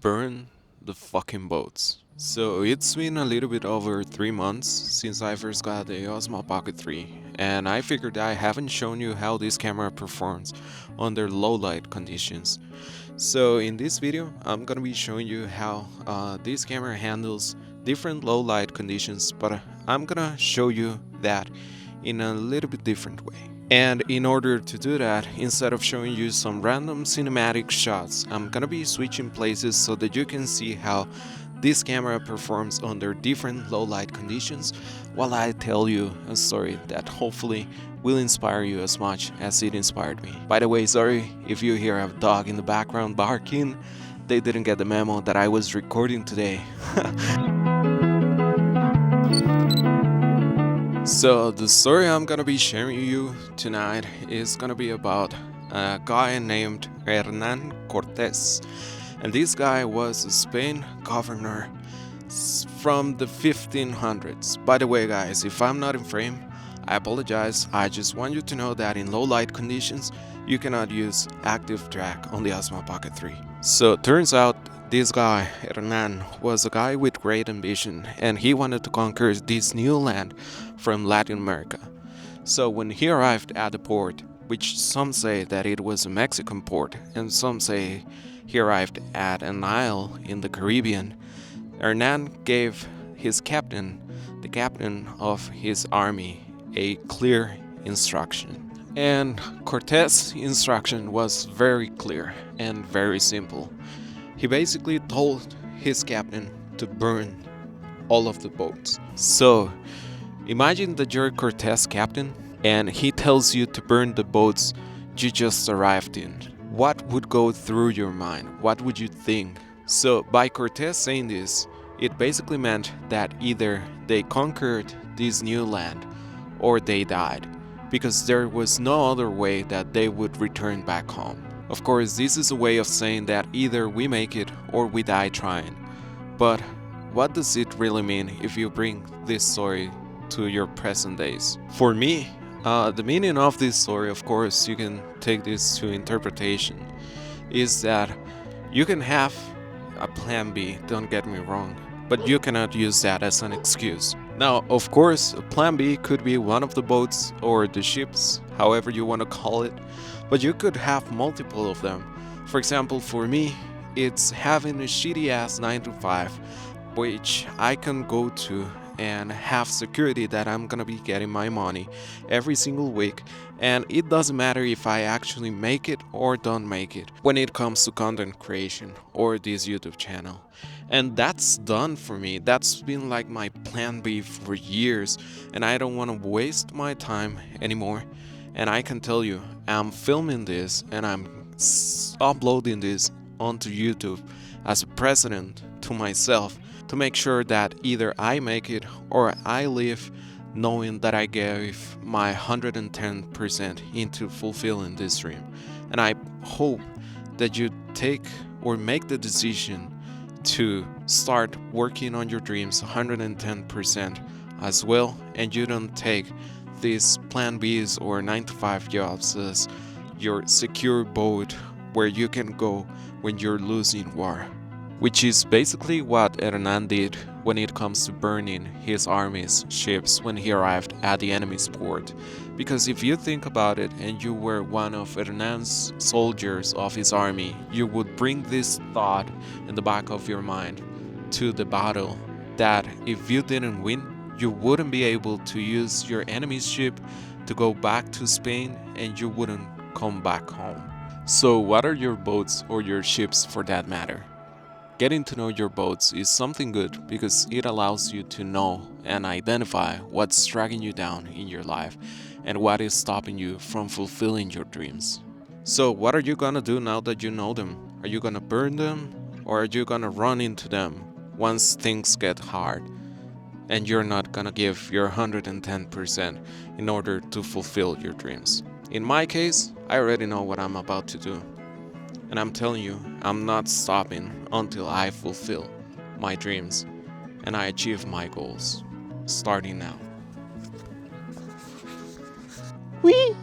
burn the fucking boats. So it's been a little bit over 3 months since I first got the Osmo Pocket 3, and I figured I haven't shown you how this camera performs under low light conditions. So in this video I'm gonna be showing you how this camera handles different low light conditions, but I'm gonna show you that in a little bit different way. And in order to do that, instead of showing you some random cinematic shots, I'm gonna be switching places so that you can see how this camera performs under different low light conditions while I tell you a story that hopefully will inspire you as much as it inspired me. By the way, sorry if you hear a dog in the background barking, they didn't get the memo that I was recording today. So the story I'm gonna be sharing you tonight is gonna be about a guy named Hernan Cortés, and this guy was a Spain governor from the 1500s. By the way, guys, if I'm not in frame, I apologize. I just want you to know that in low light conditions you cannot use active track on the Osmo Pocket 3. So turns out this guy, Hernan, was a guy with great ambition, and he wanted to conquer this new land from Latin America. So when he arrived at the port, which some say that it was a Mexican port, and some say he arrived at an isle in the Caribbean, Hernan gave his captain, the captain of his army, a clear instruction. And Cortés' instruction was very clear and very simple. He basically told his captain to burn all of the boats. So imagine that you're Cortés' captain and he tells you to burn the boats you just arrived in. What would go through your mind? What would you think? So by Cortés saying this, it basically meant that either they conquered this new land or they died, because there was no other way that they would return back home. Of course, this is a way of saying that either we make it or we die trying. But what does it really mean if you bring this story to your present days? For me, the meaning of this story, of course, you can take this to interpretation, is that you can have a plan B, don't get me wrong, but you cannot use that as an excuse. Now, of course, plan B could be one of the boats or the ships, however you want to call it, but you could have multiple of them. For example, for me, it's having a shitty ass 9 to 5, which I can go to and have security that I'm gonna be getting my money every single week, and it doesn't matter if I actually make it or don't make it when it comes to content creation or this YouTube channel. And that's done for me. That's been like my plan B for years, and I don't want to waste my time anymore. And I can tell you, I'm filming this and I'm uploading this onto YouTube as a present to myself, to make sure that either I make it or I live knowing that I gave my 110% into fulfilling this dream. And I hope that you take or make the decision to start working on your dreams 110% as well, and you don't take these plan Bs or 9 to 5 jobs as your secure boat where you can go when you're losing war, which is basically what Hernan did when it comes to burning his army's ships when he arrived at the enemy's port. Because if you think about it and you were one of Hernan's soldiers of his army, you would bring this thought in the back of your mind to the battle, that if you didn't win, you wouldn't be able to use your enemy's ship to go back to Spain and you wouldn't come back home. So what are your boats or your ships for that matter? Getting to know your boats is something good because it allows you to know and identify what's dragging you down in your life and what is stopping you from fulfilling your dreams. So what are you gonna do now that you know them? Are you gonna burn them, or are you gonna run into them once things get hard and you're not gonna give your 110% in order to fulfill your dreams? In my case, I already know what I'm about to do. And I'm telling you, I'm not stopping until I fulfill my dreams and I achieve my goals, starting now. Whee!